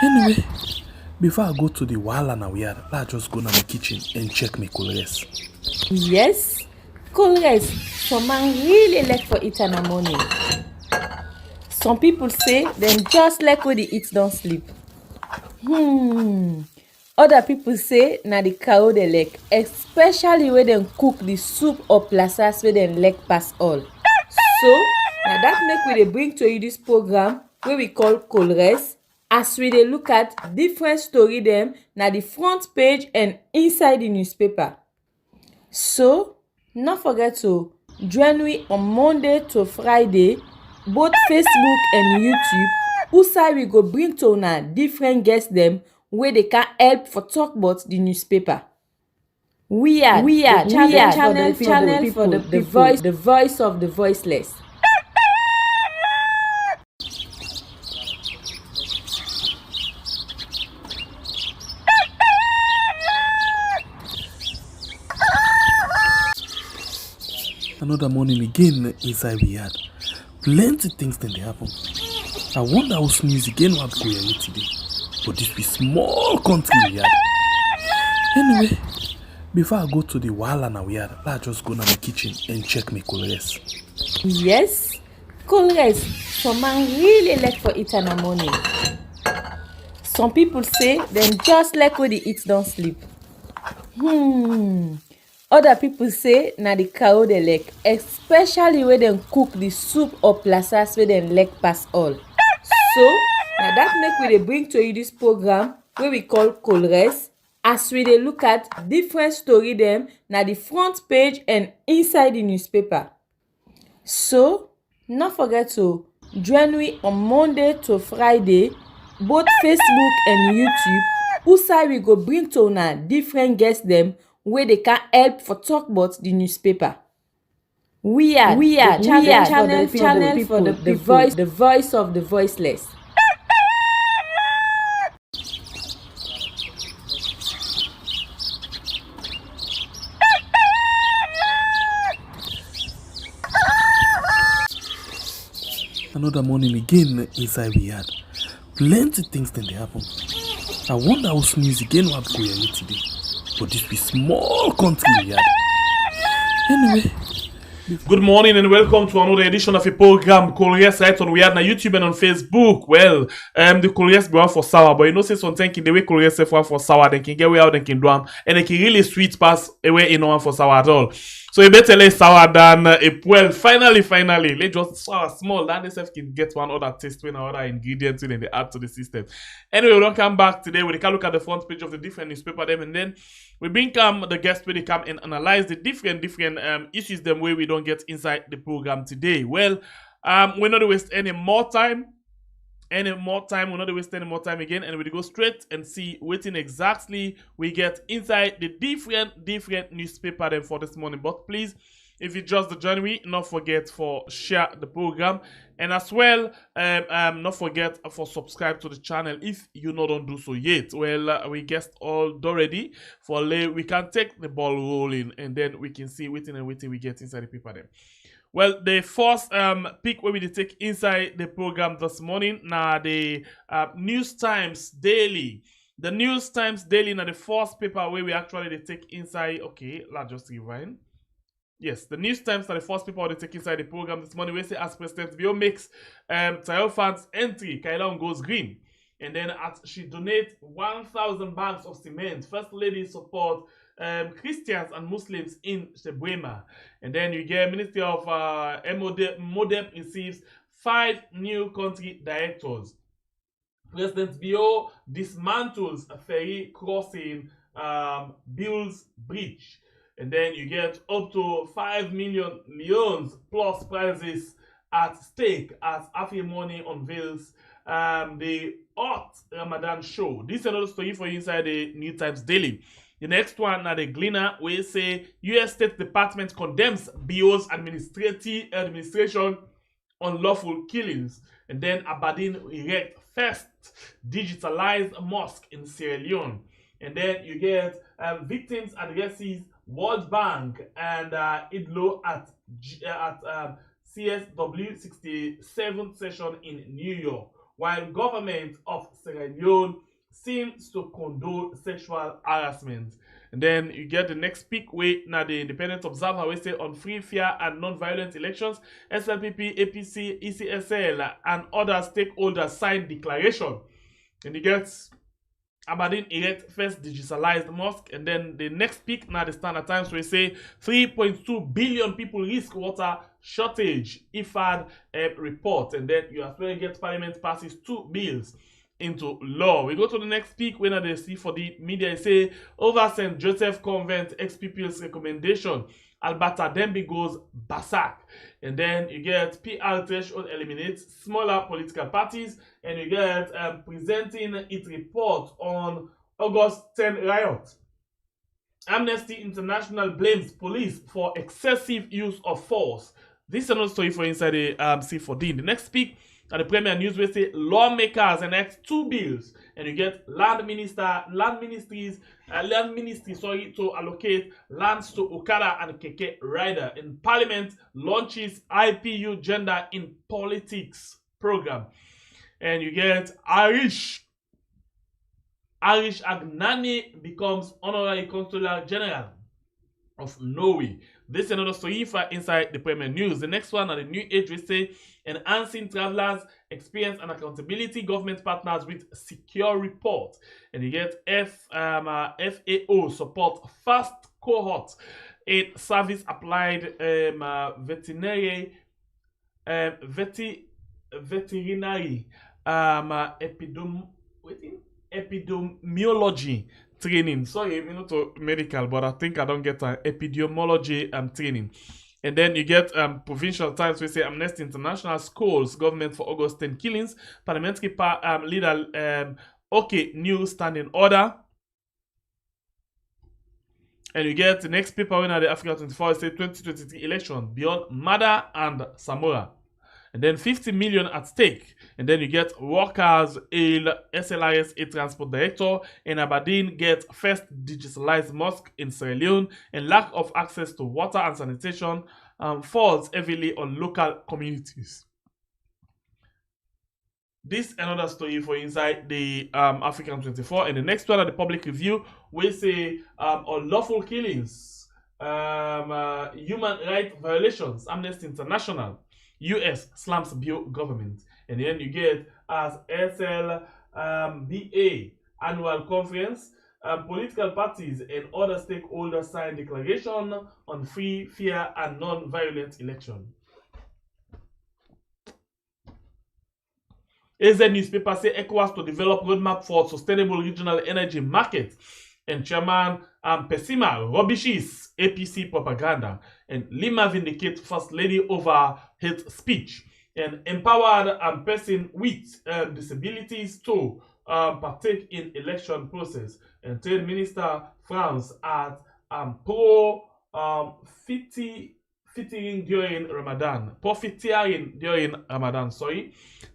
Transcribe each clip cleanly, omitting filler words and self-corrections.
Anyway, before I go to the wahala na weird, let's just go to my kitchen and check my colors. Yes, colors. Some man really like for eat in the morning. Some people say them just like when they eat don't sleep. Other people say na the cow they like, especially when them cook the soup or plasas where them like pass all. So now that make we dey bring to you this program wey we call colors, as we dey look at different story dem na the front page and inside the newspaper. So no forget to join we on Monday to Friday, both Facebook and YouTube, who we go bring to una different guests dem wey dey can help for talk about the newspaper. We are channel for the people, the voice of the voiceless. Another morning again inside we had plenty things then they happen. I wonder how sneeze again what go here today. But this be small country we had. Anyway, before I go to the wahala na we had, let's just go to my kitchen and check my colors. Yes, colors. Some man really like for eat in the morning. Some people say them just like when they eat don't sleep. Other people say na the cow they like, especially when them cook the soup or plasas where them like pass all. So now that make we dey bring to you this program wey we call colors, as we dey look at different story dem na the front page and inside the newspaper. So no forget to join we on Monday to Friday, both Facebook and YouTube, who we go bring to una different guests dem wey dey can help for talk about the newspaper. We are channel for the people, the voice of the voiceless. Another morning again inside we had plenty things then they happen. I wonder how sneeze again what go here today. But this be small country we had. Anyway, good morning and welcome to another edition of a program Colliers right on we are on YouTube and on Facebook. Well, the Colliers be one for sour, but you know say something the way Colliers say one for sour, they can get way out, they can do them, and they can really sweet pass away in one for sour at all. So you better lay sour than well. Finally, let's just sour small. Then they can get one other taste when other ingredients in they add to the system. Anyway, we don't come back today. We can look at the front page of the different newspaper them, and then we bring the guests where they come and analyze the different issues them where we don't get inside the program today. Well, we're not waste any more time. We're not waste any more time again, and we go straight and see what exactly we get inside the different newspaper them for this morning. But please, if you just join me, not forget for share the program, and as well, not forget for subscribe to the channel if you not don't do so yet. Well, we guessed all already for we can take the ball rolling, and then we can see waiting we get inside the paper them. Well, the first pick where we take inside the program this morning now the News Times Daily. The News Times Daily now the first paper where we actually take inside. Okay, let's just rewind. Yes, the News Times are the first paper they take inside the program this morning. We say as President Bio makes triumphant entry, Kailon goes green. And then as she donates 1,000 bags of cement, First Lady support Christians and Muslims in Shebuema. And then you get Ministry of MODEP receives 5 new country directors. President Bio dismantles a ferry crossing Bills Bridge. And then you get up to 5 million leones plus prizes at stake as Afi Money unveils the Hot Ramadan show. This is another story for you inside the New Times Daily. The next one now the Gleaner will say U.S. State Department condemns BO's administration on lawful killings. And then Aberdeen erect first digitalized mosque in Sierra Leone. And then you get victims addresses World Bank and IDLO at CSW 67th session in New York. while government of Sierra Leone seems to condone sexual harassment. And then you get the next peak way now the Independent Observer we say on free, fair and non-violent elections, SLPP, APC, ECSL and other stakeholders signed declaration. And you get Aberdeen erect first digitalized mosque. And then the next peak now the Standard Times we say 3.2 billion people risk water shortage IFAD report. And then you as well get Parliament passes 2 bills into law. We go to the next peak when they see for the media say over St. Joseph Convent ex-pupils recommendation Alberta Demby goes Basak. And then you get PR threshold eliminates smaller political parties. And you get presenting its report on August 10 riot. Amnesty International blames police for excessive use of force. This is another story for inside the C14. The next peak at the Premier News will say lawmakers enact 2 bills, and you get land ministry to allocate lands to Okada and Keke rider. In Parliament launches IPU gender in politics program, and you get Irish Agnani becomes honorary consular general of Norway. This is another story for inside the Premier News. The next one at the New Age we say enhancing travelers experience and accountability, government partners with secure report. And you get FAO support first cohort in service applied veterinary epidemiology training. Sorry, not medical, but I think I don't get an epidemiology training. And then you get provincial times we say Amnesty International schools government for August 10 killings, parliamentary leader okay new standing order. And you get the next paper when the Africa 24 say 2023 election beyond Mada and Samora. And then 50 million at stake. And then you get workers, SLRS, a transport director, and Aberdeen get first digitalized mosque in Sierra Leone, and lack of access to water and sanitation falls heavily on local communities. This another story for inside the African 24. And the next one at the public review, we say unlawful killings, human rights violations, Amnesty International. US slams bill government. And then you get as SLBA annual conference, political parties and other stakeholders sign declaration on free, fair and non-violent election. AZ newspaper say ECOWAS to develop roadmap for sustainable regional energy market. And Chairman Pessima rubbishes APC propaganda. And Lima vindicate First Lady over hate speech. And empowered person with disabilities to partake in election process. And Trade Minister frowns at profiteering during Ramadan.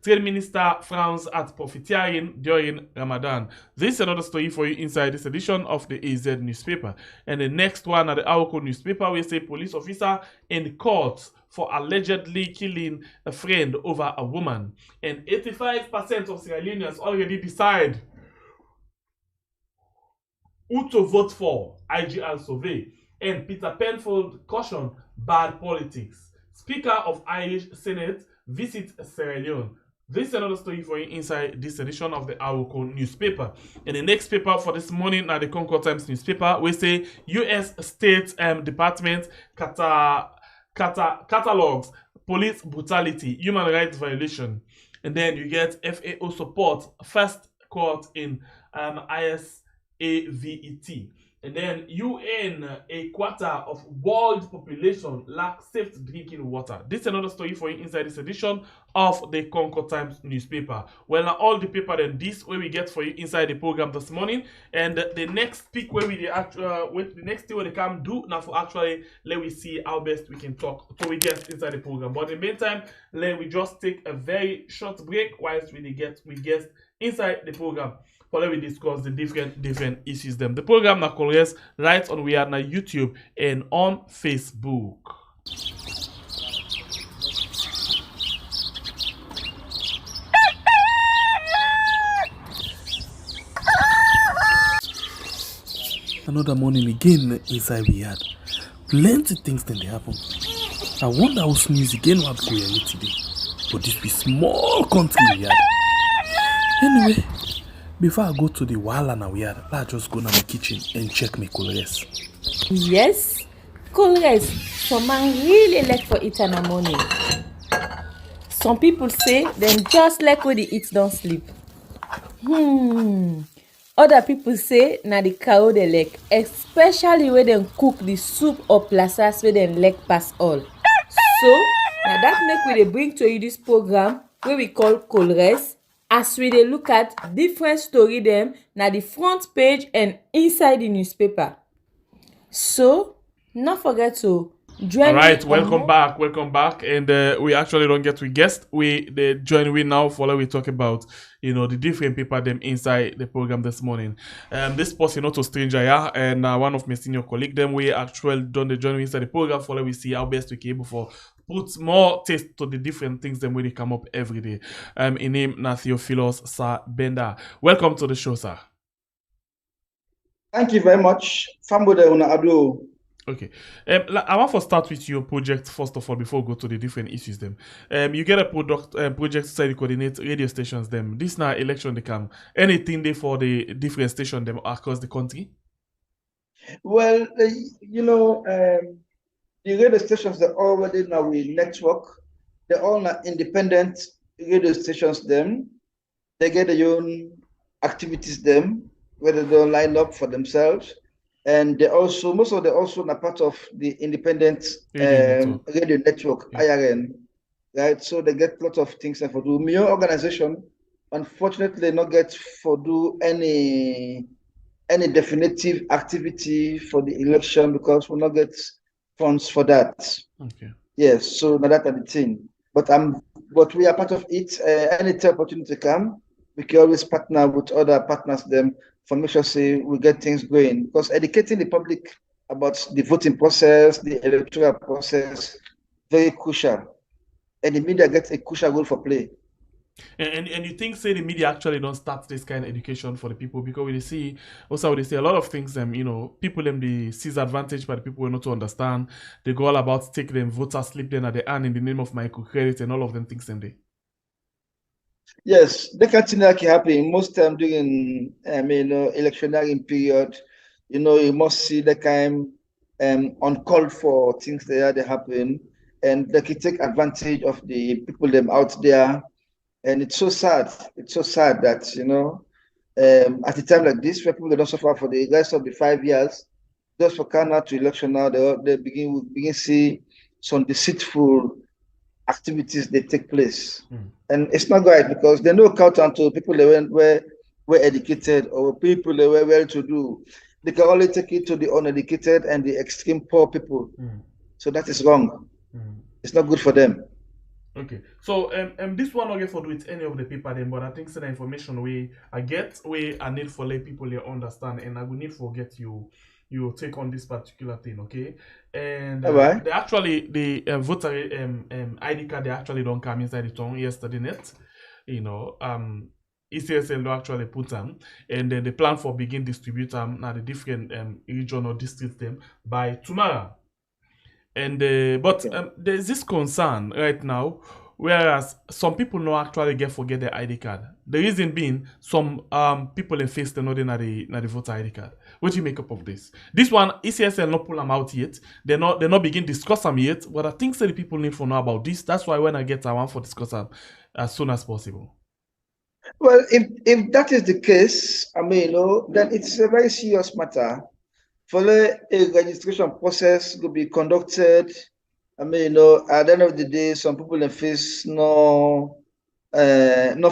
Trade Minister frowns at profiteering during Ramadan. This is another story for you inside this edition of the AZ newspaper. And the next one at the Awoko newspaper, we say police officer in court for allegedly killing a friend over a woman. And 85% of Sierra Leoneans already decide who to vote for, IGR survey. And Peter Penfold caution bad politics. Speaker of Irish Senate visits Sierra Leone. This is another story for you inside this edition of the Awoko newspaper. And the next paper for this morning at the Concord Times newspaper, we say U.S. State Department catalogs police brutality, human rights violation. And then you get FAO support first court in ISAVET. And then UN, a quarter of world population lack safe drinking water. This is another story for you inside this edition of the Concord Times newspaper. Well, now all the paper then this way we get for you inside the program this morning. And the next pick where we the next thing we can do now for actually let we see how best we can talk so we get inside the program. But in the meantime, let we just take a very short break whilst we get inside the program. For let we discuss the different issues them. The program now called right on we are on YouTube and on Facebook. Another morning again inside we had. Plenty things then they happen. I wonder how news again what go here today. But this be small country we had. Anyway, before I go to the wahala we had, let's just go to my kitchen and check my colors. Yes, colors. Some man really like for eat in the morning. Some people say them just like when they eat don't sleep. Other people say na the cow they like, especially when them cook the soup or plasas where them like pass all. So now that make we dey bring to you this program wey we call Colres, as we dey look at different story them na the front page and inside the newspaper. So not forget to join All right, me. welcome back, and we actually don't get to guest. They join we now for we talk about the different people them inside the program this morning. This person not a stranger, yeah, and one of my senior colleague them we actually done the join we inside the program for we see how best we can able for put more taste to the different things them when they come up every day. In name na Theophilos Sir Benda. Welcome to the show, sir. Thank you very much. Fambude una ado. Okay. I want to start with your project first of all before we go to the different issues. Them. You get a project to say coordinate radio stations. Them. This now election they come. Anything they for the different stations them across the country? Well, the radio stations they're already now with network. They're all not independent radio stations. Them. They get their own activities. Them where they don't line up for themselves. And they also, most of them also are part of the independent radio network, yeah. IRN, right? So they get a lot of things for do. My organization, unfortunately, not get for do any definitive activity for the election because we not get funds for that. Okay. Yes, so now that's the thing. But we are part of it. Any opportunity come, we can always partner with other partners. Them. For make sure say we get things going, because educating the public about the voting process, the electoral process, very crucial, and the media gets a crucial role for play. And you think say the media actually don't start this kind of education for the people because we see also they say a lot of things people them they seize advantage by the people who not to understand. They go all about take them voter slip then at the end in the name of microcredit and all of them things them they. Yes, that continue to happen most time during electionary period. You must see the kind uncalled for things that happen, and they can take advantage of the people them out there. And it's so sad. It's so sad that at a time like this, where people don't suffer for the rest of the 5 years, just for coming to election now, they begin see some deceitful activities they take place, and it's not right because they no count onto people that were educated or people that were well-to-do. They can only take it to the uneducated and the extreme poor people. So that is wrong. It's not good for them. Okay, so this one not get for do with any of the people then, but I think the information we I need for let people here understand, and I will need for get you take on this particular thing, okay? And they actually the voter ID card they actually don't come inside the town yesterday net, ECSL don't actually put them, and then they plan for begin distribute them now the different region or districts them by tomorrow. And but there's this concern right now, whereas some people no actually forget their ID card. The reason being some people in face they know they the voter ID card. What do you make up of this? This one ECSL not pull them out yet. They not begin discuss them yet. But I think the people need to know about this. That's why when I get I want for discuss them as soon as possible. Well, if that is the case, then it's a very serious matter. For a registration process to be conducted, at the end of the day, some people in face no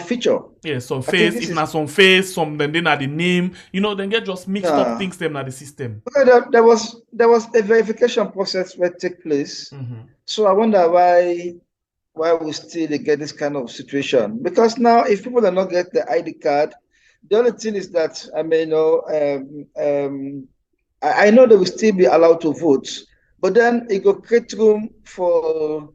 feature. Yeah, some face, if not some face, some then are the name, then get just mixed up things them at the system. There was a verification process where take place. So I wonder why we still get this kind of situation. Because now if people do not get the ID card, the only thing is that I know they will still be allowed to vote, but then it will create room for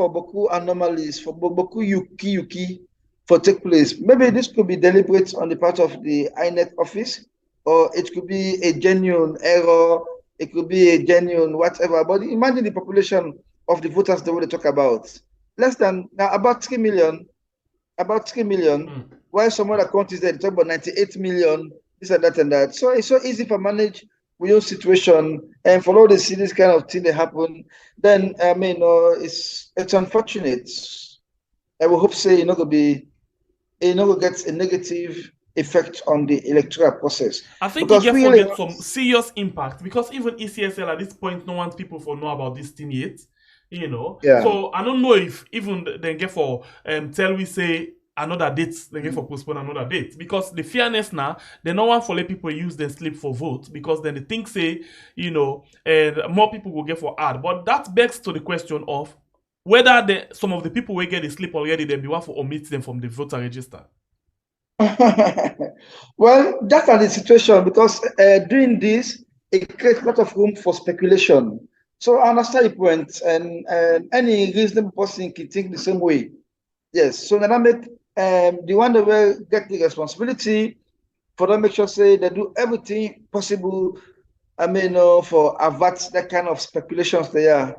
beaucoup anomalies, for beaucoup yuki for take place. Maybe this could be deliberate on the part of the INEC office, or it could be a genuine error, it could be a genuine whatever. But imagine the population of the voters they want to talk about. Less than about 3 million, while some other countries they talk about 98 million, this and that and that. So it's so easy for manage with your situation, and for all the see this kind of thing that happen, then I mean it's unfortunate. I will hope say gets a negative effect on the electoral process. I think Because it gets really, get some serious impact because even ECSL at this point no want people for know about this thing yet. You know. yeah. So I don't know if even they get for tell we say another date, they get for postpone another date. Because the fairness now, they don't want for let people use their slip for vote because then they think say, you know, and more people will get for ad. But that begs to the question of whether some of the people will get the slip already, then be want for omit them from the voter register. Well, that's the situation because doing this, it creates a lot of room for speculation. So I understand your point, and any reasonable person can think the same way. Yes. So then I make the one that will get the responsibility for them, make sure say they do everything possible. I mean, for avert that kind of speculations there,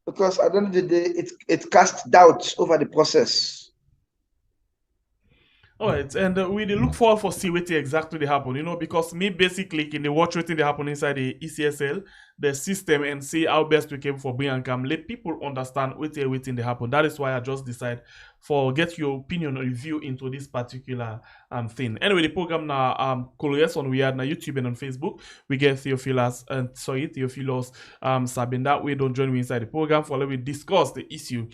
because at the end of the day, it casts doubts over the process. All right, and we dey look forward for see wetin exactly dey happen, you know, because me basically can dey watch wetin dey happen inside the ECSL, the system, and see how best we can for bring and come let people understand wetin dey happen. That is why I just decide for get your opinion or review into this particular thing. Anyway, the program now Colores on we are na YouTube and on Facebook. We get Theophilos Sabin. That way don't join me inside the program for let we discuss the issue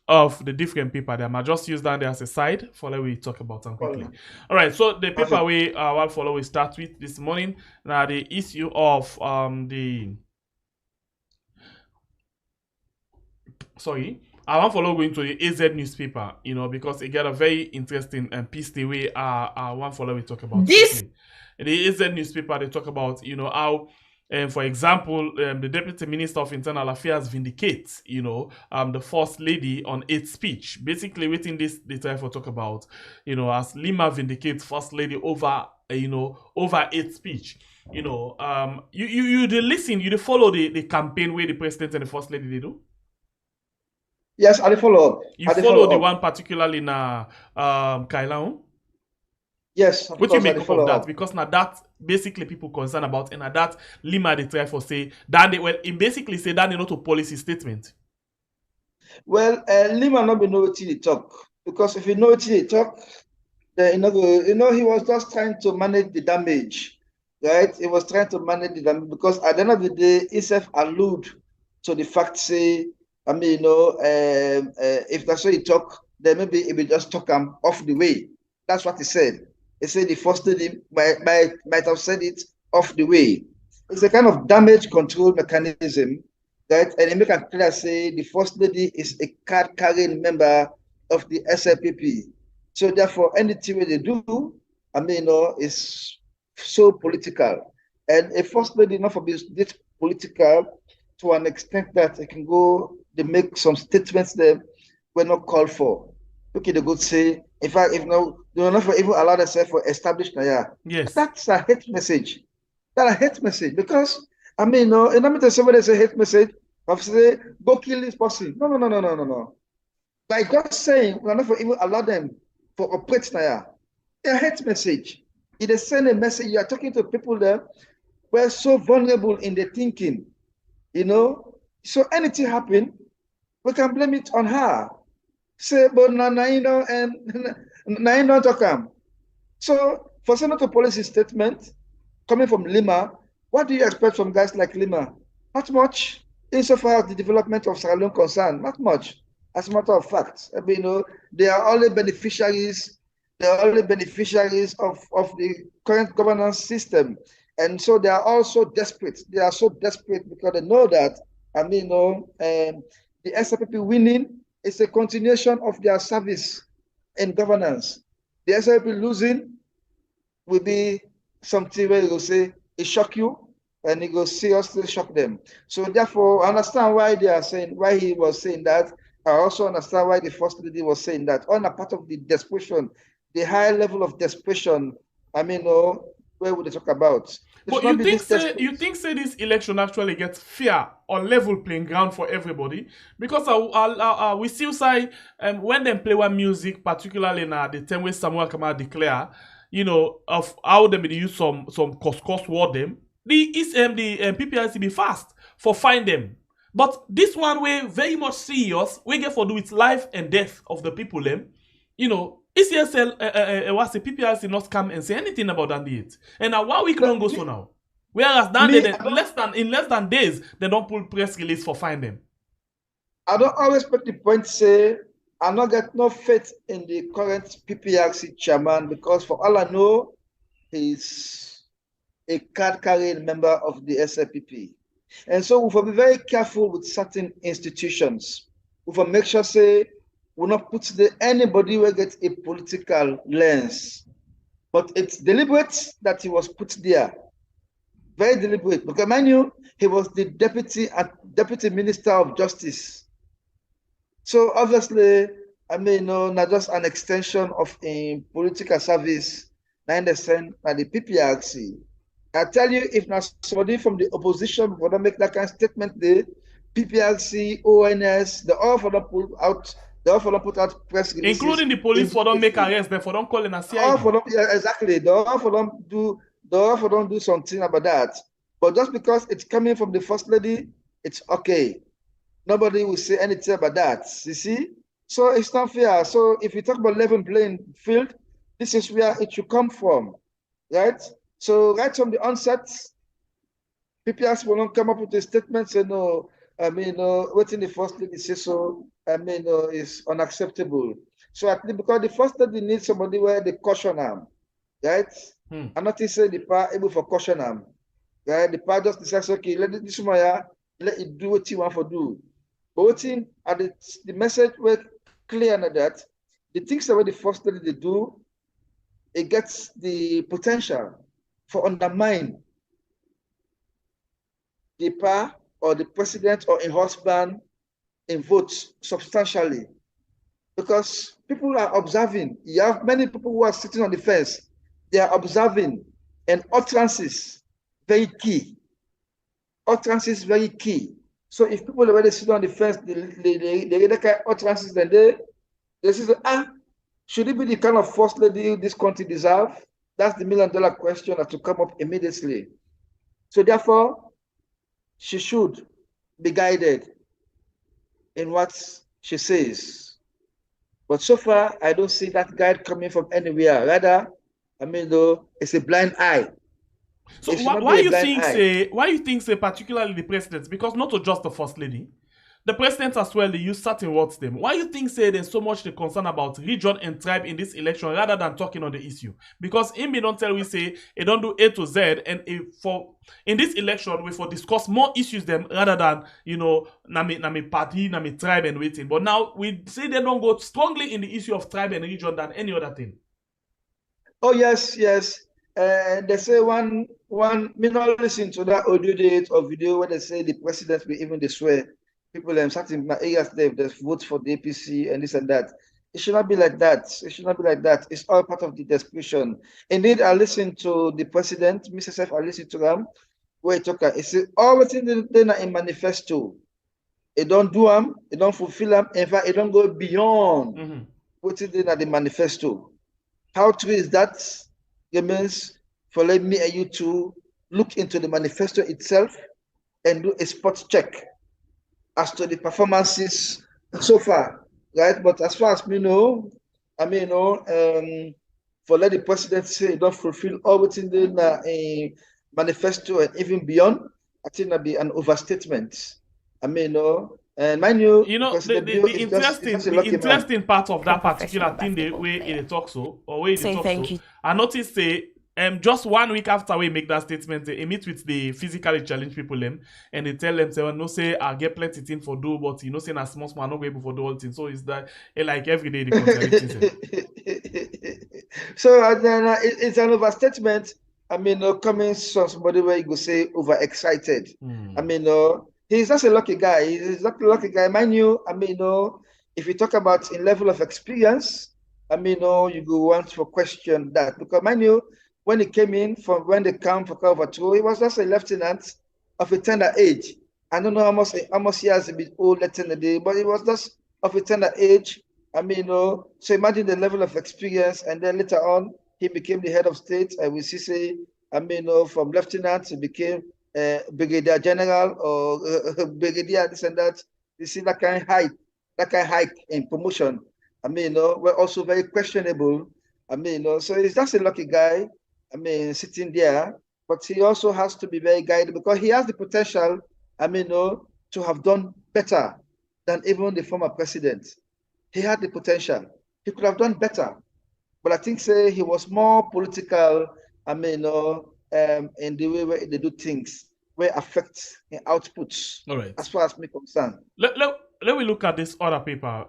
of the different paper. They might just use that there as a side for let we talk about them quickly. All right, so the paper we will follow we start with this morning. Now the issue of I want follow going to the AZ newspaper, you know, because it got a very interesting piece the way I want follow we talk about This in the AZ newspaper they talk about, you know, how for example, the Deputy Minister of Internal Affairs vindicates, you know, the First Lady on hate speech. Basically, within this, they try for talk about, you know, as Lima vindicates First Lady over, over hate speech. You know, you listen, you follow the campaign where the President and the First Lady they do. Yes, I follow up. You follow the one particularly na Kailaon? Yes, what you make up of that? Because now that basically people concerned about, and that Lima they try for say that they it basically say that they not a policy statement. Well, Lima not be know what he talk, because if you know what he talk, then he was just trying to manage the damage, right? He was trying to manage the damage because at the end of the day, itself allude to the fact say, I mean, if that's what he talk, then maybe he will just talk him off the way. That's what he said. He said the First Lady might have said it off the way. It's a kind of damage control mechanism, right? And it make it clear say the First Lady is a card-carrying member of the SLPP. So therefore, anything they do, I mean, is so political. And a First Lady not for this political to an extent that it can go, they make some statements that were not called for. Okay, they could say, in fact, if no, they will not even allow themselves for established Naya. Yes. That's a hate message. That's a hate message because, I mean, and let me tell somebody say hate message, of say, go kill this person. No. By just saying, we are not for even allow them for operate Naya. A hate message. It is send a message, you are talking to people there who are so vulnerable in their thinking, you know. So anything happen, we can blame it on her. Say, but now and talk am. So for Senator policy statement coming from Lima, what do you expect from guys like Lima? Not much. Insofar as the development of Sierra Leone concerned, not much. As a matter of fact, I mean, they are only beneficiaries. They are only beneficiaries of the current governance system, and so they are also desperate. They are so desperate because they know that, I mean, the SLPP winning is a continuation of their service in governance. The SLP losing will be something where you will say, it shock you, and it will seriously shock them. So therefore, I understand why they are saying, why he was saying that. I also understand why the First Lady was saying that. On a part of the desperation, the high level of desperation, I mean, where would they talk about? But you think say this election actually gets fair or level playing ground for everybody? Because we still say when they play one music, particularly in the time when Samuel Kamara declare, you know, of how they use some cost word them, the PPRC be fast for find them. But this one way very much serious, we get for do with life and death of the people them, you know. ECSL was the PPRC not come and say anything about that yet. And now 1 week long goes so now. Whereas in less than days, they don't pull press release for find them. I don't always make the point say I not get no faith in the current PPRC chairman, because for all I know, he's a card-carrying member of the SLPP. And so we will be very careful with certain institutions. We will make sure say will not put anybody will get a political lens. But it's deliberate that he was put there. Very deliberate. Because mind you, he was the deputy minister of justice. So obviously, I mean, not just an extension of a political service, I understand by the PPRC. I tell you, if not somebody from the opposition would make that kind of statement, the PPRC, ONS, they all for them put out press releases, including the police for them make arrest, they for them call in a CID. All for them, yeah, exactly. They all for them do something about that. But just because it's coming from the first lady, it's okay. Nobody will say anything about that. You see? So it's not fair. So if you talk about level playing field, this is where it should come from, right? So right from the onset, PPRC will not come up with a statement saying, no, I mean, waiting the first lady say so, I mean, is unacceptable. So at least because the first lady needs somebody where they caution them, right? And not to say the power able for caution them, right? The power just decides, okay, let it do what you want to do. But what thing, the message was clear on that, the things that the first lady they do, it gets the potential for undermine the power or the president or a husband in votes substantially, because people are observing. You have many people who are sitting on the fence, they are observing, and utterances very key. Utterances very key. So if people already sit on the fence, they read the kind of utterances, then they say, should it be the kind of first lady this country deserve? That's the $1 million question that to come up immediately. So therefore, she should be guided in what she says. But so far, I don't see that guide coming from anywhere. Rather, I mean, though, it's a blind eye. So why you think say particularly the presidents, because not just the first lady, the presidents as well, they use certain words them. Why you think say there's so much the concern about region and tribe in this election rather than talking on the issue? Because in me don't tell we say it don't do A to Z, and in this election we for discuss more issues them rather than nami party, nami tribe and waiting. But now we say they don't go strongly in the issue of tribe and region than any other thing. Oh yes. They say one me not listen to that audio date or video where they say the president will even swear people certain my areas they vote for the APC and this and that. It should not be like that. It should not be like that. It's all part of the desperation. Indeed, I listened to the president, Mr. Sef, I listened to him where he talk. He said everything they in manifesto. It don't do them, it don't fulfill them. In fact, it don't go beyond what's in the manifesto. How true is that? It means for let me and you to look into the manifesto itself and do a spot check as to the performances so far, right? But as far as me know, I mean, for let the president say it don't fulfill all what's in the manifesto and even beyond, I think that'd be an overstatement. I mean, and mind you, the interesting part of that particular thing, the way it talks I noticed just 1 week after we make that statement, they meet with the physically challenged people and they tell them, say, no, say I get plenty thing for do, but say na small not go able for do all things. So it's that like every day they contradict So it's an overstatement. I mean, coming from somebody where you go say overexcited. I mean, he's just a lucky guy. He's not a lucky guy. Mind you, I mean, if you talk about in level of experience, I mean, you go want to question that. Because mind you, when he came in from when they come for overthrow, he was just a lieutenant of a tender age. I don't know how much he has been old at the day, but he was just of a tender age. I mean, so imagine the level of experience, and then later on, he became the head of state. I will say, I mean, from lieutenant, he became brigadier general or brigadier, this and that. You see that kind of hike in promotion. I mean, we're also very questionable. I mean, so he's just a lucky guy. I mean, sitting there, but he also has to be very guided because he has the potential. I mean, to have done better than even the former president. He had the potential. He could have done better, but I think say he was more political. I mean, in the way where they do things, where affect outputs. All right. As far as me concerned. Let me look at this other paper,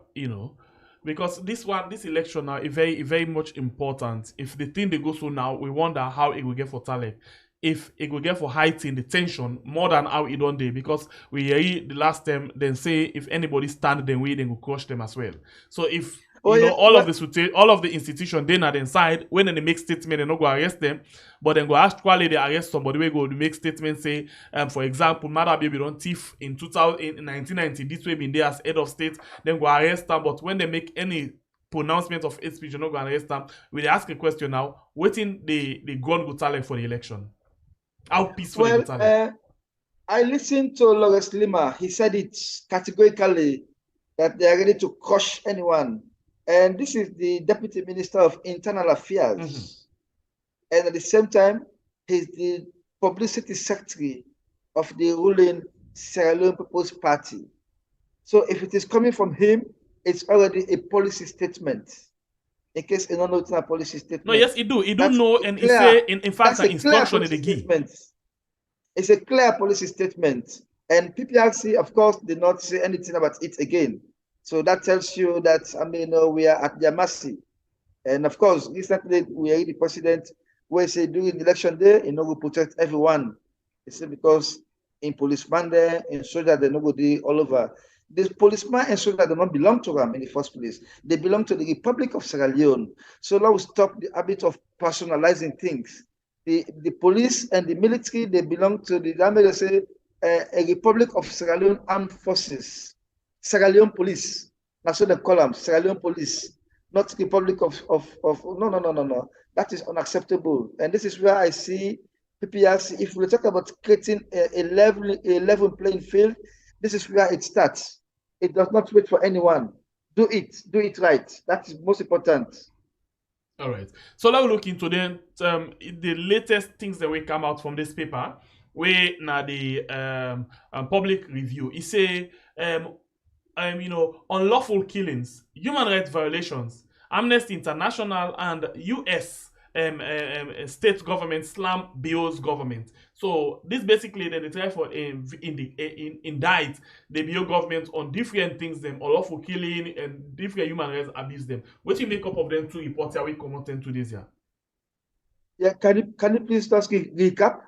because this election now is very much important. If the thing they go through now, we wonder how it will get for Talek. If it will get for heightening the tension more than how it done day, because we hear the last time then say if anybody stand then we then will crush them as well. So if all of the institution they not inside when they make statement they not go arrest them, but then go actually they arrest somebody we go to make statement say for example Mother Baby don't thief in 1990 this way been there as head of state, then go arrest them, but when they make any pronouncement of hate speech, you're not going to arrest them. We ask a question now, waiting the gun go Talek for the election. How peaceful is it? I listened to Lawrence Lima. He said it categorically that they are ready to crush anyone. And this is the Deputy Minister of Internal Affairs. And at the same time, he's the Publicity Secretary of the ruling Sierra Leone People's Party. So if it is coming from him, it's already a policy statement. In case you don't know it's not a policy statement. No, yes, it do. It do know, and it say in fact an instruction in the give. It's a clear policy statement. And PPRC, of course, did not say anything about it again. So that tells you that, I mean, we are at their mercy. And of course, recently we heard the president where he said during election day, he will protect everyone. He said because in policeman there, in soldier, they no go all over. The policeman and soldier do not belong to them in the first place. They belong to the Republic of Sierra Leone. So now we stop the habit of personalizing things. The police and the military, they belong to the, they say, a Republic of Sierra Leone Armed Forces. Sierra Leone Police. That's what they call them, Sierra Leone Police. Not Republic of no. That is unacceptable. And this is where I see PPRC, if we talk about creating a level playing field, this is where it starts. It does not wait for anyone. Do it right. That is most important. All right. So let's look into the latest things that will come out from this paper. Where now the public review. It say unlawful killings, human rights violations, Amnesty International and U.S. State government slam BO's government. So this basically they try for indict the BO government on different things, them unlawful killing and different human rights abuse them. What you make up of them two reports here we come out in 2 days here? Yeah, can you please just recap?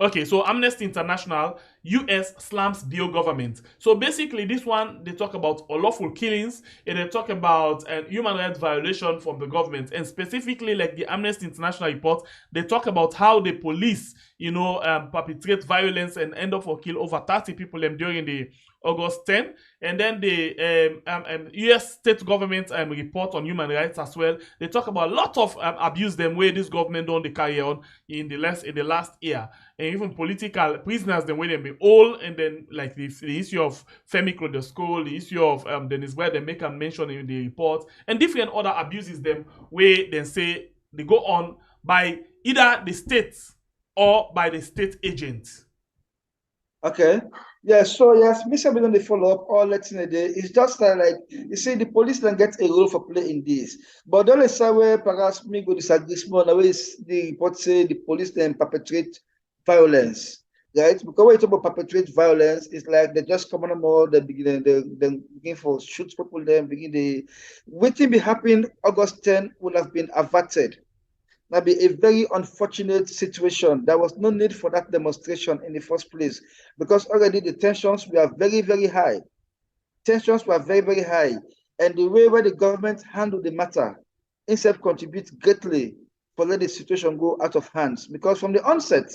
Okay, so Amnesty International, U.S. slams BO government. So basically, this one, they talk about unlawful killings, and they talk about human rights violation from the government. And specifically, like the Amnesty International report, they talk about how the police, perpetrate violence and end up or kill over 30 people during the August 10. And then the U.S. state government report on human rights as well. They talk about a lot of abuse them where this government don't carry on in the last year. And even political prisoners, the way they be all, and then like the issue of Femi Clodesco, the issue of Dennis where they make a mention in the report, and different other abuses them where they say they go on by either the states or by the state agent. Okay. Yeah, so yes, Mr. Bidon, the follow-up all let's in a day. It's just like you see the police don't get a role for play in this. But don't say where perhaps me go disagree small the way the report say the police then perpetrate violence. Right? Because when you talk about perpetrate violence, it's like they just come on more, they begin for shoot people, then begin the waiting be happening August 10 would have been averted. That'd be a very unfortunate situation. There was no need for that demonstration in the first place because already the tensions were very, very high. Tensions were very, very high. And the way where the government handled the matter, instead contributes greatly for let the situation go out of hands. Because from the onset,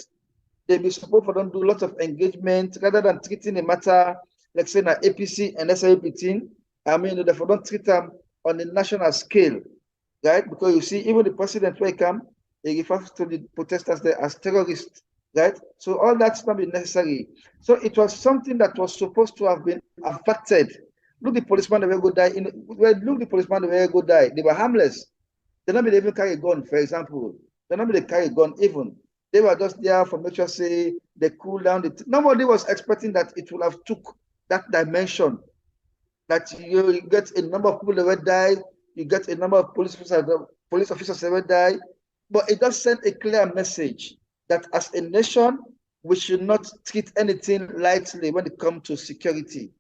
they be supposed for them do lots of engagement rather than treating a matter like say na APC and SAP thing. I mean, therefore don't treat them on a national scale, right? Because you see, even the president will come, he refers to the protesters there as terrorists, right? So all that's not be necessary. So it was something that was supposed to have been affected. Look, the policeman that will go die. Look, the policeman that will go die. They were harmless. They not be even carry a gun, for example. They not be carry a gun even. They were just there for make sure say they cool down. Nobody was expecting that it will have took that dimension. That you get a number of people that will die, you get a number of police officers that will die, but it does send a clear message that as a nation, we should not treat anything lightly when it comes to security.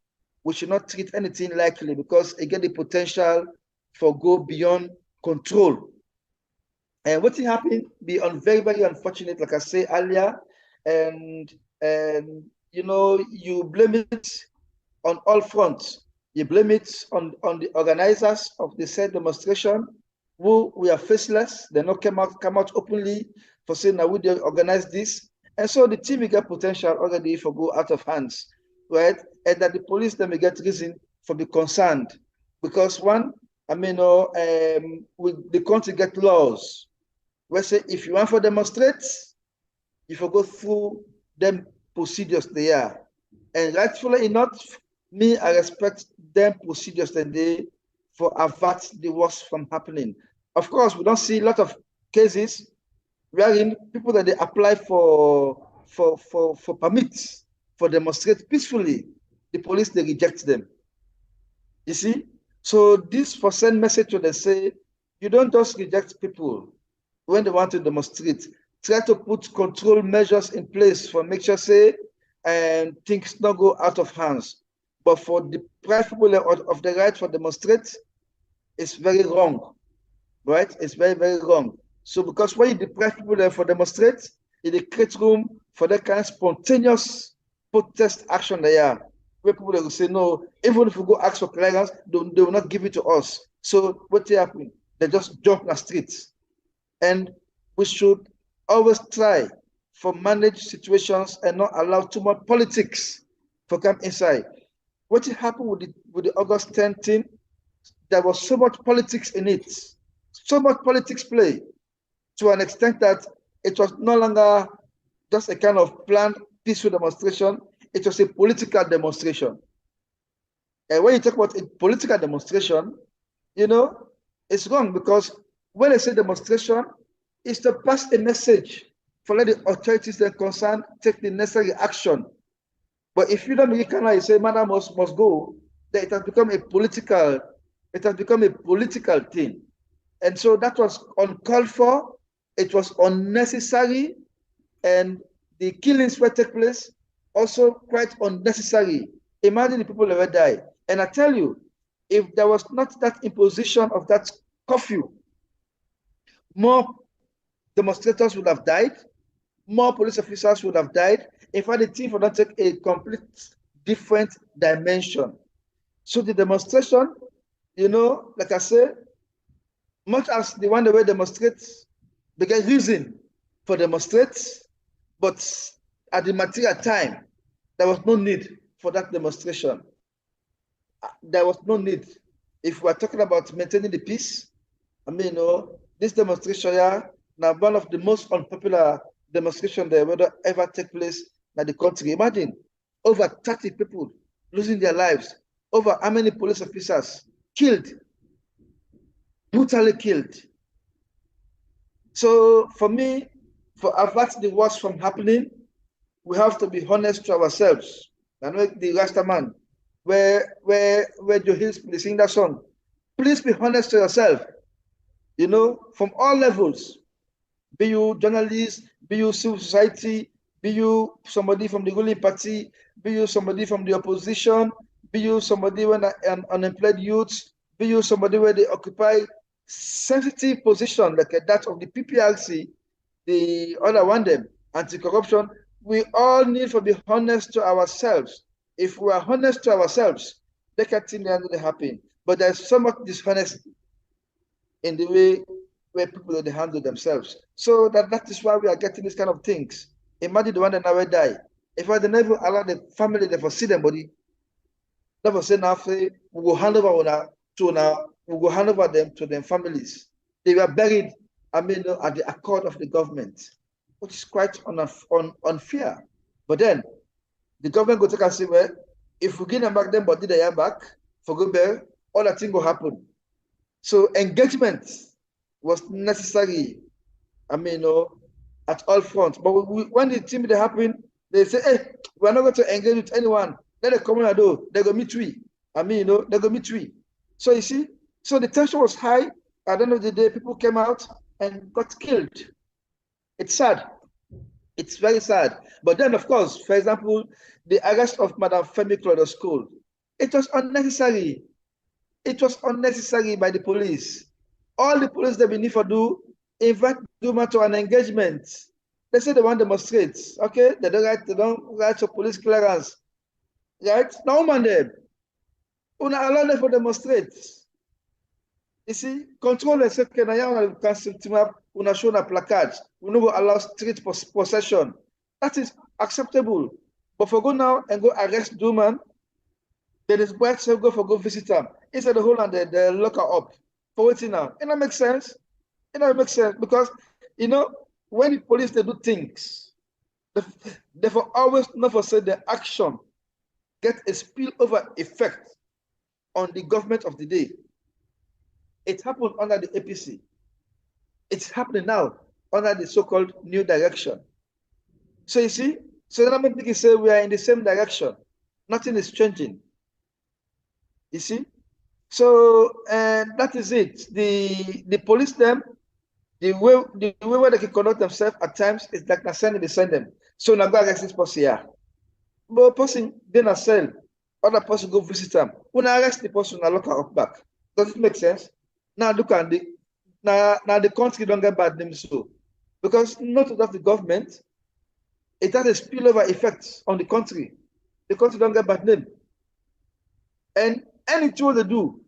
We should not treat anything lightly because again, the potential for go beyond control. And what happened be very, very unfortunate, like I say earlier, and you know, you blame it on all fronts. You blame it on the organizers of the said demonstration, who we are faceless. They not come out openly for saying that we organize this. And so the team will get potential already for go out of hands, right? And that the police then will get reason for be concerned. Because one, I mean, the country get laws where say if you want to demonstrate, you will go through them procedures they are. And rightfully enough, me, I respect them procedures that they for avert the worst from happening. Of course, we don't see a lot of cases wherein people that they apply for permits for demonstrate peacefully, the police they reject them. You see, so this for send message to them say, you don't just reject people when they want to demonstrate. Try to put control measures in place for make sure say and things not go out of hands. But for deprive people of the right for demonstrate, it's very wrong, right? It's very, very wrong. So because when you deprive people for demonstrate, it creates room for that kind of spontaneous protest action there, where people will say, no, even if we go ask for clearance, they will not give it to us. So what happened? They just jump in the streets. And we should always try for manage situations and not allow too much politics to come inside. What happened with the August 10th thing, there was so much politics in it, so much politics play, to an extent that it was no longer just a kind of planned peaceful demonstration, it was a political demonstration. And when you talk about a political demonstration, you know, it's wrong because when I say demonstration, it's to pass a message for let the authorities that are concerned take the necessary action. But if you don't make it, you say, madam must go, then it has become a political thing. And so that was uncalled for, it was unnecessary, and the killings were take place also quite unnecessary. Imagine the people that will die. And I tell you, if there was not that imposition of that curfew, more demonstrators would have died, more police officers would have died. In fact, the thief would not take a complete different dimension. So the demonstration, you know, like I said, much as the one that will demonstrate, they get reason for demonstrate, but at the material time, there was no need for that demonstration. There was no need. If we're talking about maintaining the peace, I mean, you know, this demonstration here, now one of the most unpopular demonstrations that will ever take place in the country. Imagine over 30 people losing their lives, over how many police officers killed, brutally killed. So for me, for avert the worst from happening, we have to be honest to ourselves. I know the Rasta man, where Joe Hills sing that song. Please be honest to yourself. You know, from all levels, be you journalists, be you civil society, be you somebody from the ruling party, be you somebody from the opposition, be you somebody when unemployed youths, be you somebody where they occupy sensitive position like that of the PPRC, the other one them, anti-corruption. We all need to be honest to ourselves. If we are honest to ourselves, they can think that will happen. But there's so much dishonesty in the way where people they handle themselves. So that is why we are getting these kind of things. Imagine the one that never die. If I never allow the family to see them body, never say nothing, we will hand over we will hand over them to their families. They were buried, at the accord of the government, which is quite unfair. But then the government go take and say, well, if we give them back them body they are back for good bear, all that thing will happen. So engagement was necessary, at all fronts. But when the thing happen, they say, hey, we're not going to engage with anyone. Let them come and do. They're going to meet we. They're going to meet we. So you see, so the tension was high. At the end of the day, people came out and got killed. It's sad. It's very sad. But then, of course, for example, the arrest of Madame Femi Clodo, it was unnecessary. It was unnecessary by the police. All the police that we need to do, invite Duma to an engagement. They say they want to demonstrate. Okay, they don't write to police clearance. Right? No man them. Una allow them to demonstrate. You see, control the second. I can see una show a placard. We no go allow street possession. That is acceptable. But for go now and go arrest Duma, then his wife will go visit them. Instead of hold on, they lock her up. For waiting now. It don't make sense. It don't make sense because when the police they do things, they for always never say the action get a spillover effect on the government of the day. It happened under the APC. It's happening now under the so-called new direction. So you see, so then I'm thinking say we are in the same direction. Nothing is changing. You see? So that is it. The police them, the way where they can conduct themselves at times is like they send them. So now go arrest this person here. But person then a cell, other person go visit them. When I arrest the person, I lock her up back. Does it make sense? Now look at now the country don't get bad names so. Because not just the government, it has a spillover effect on the country. The country don't get bad name. And anything they do,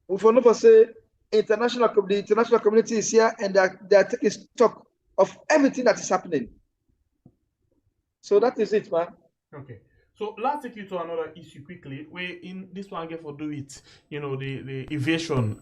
we for never say the international community is here and they are taking stock of everything that is happening. So that is it, man. Okay. So let's take you to another issue quickly. We in this one get for do it, the evasion,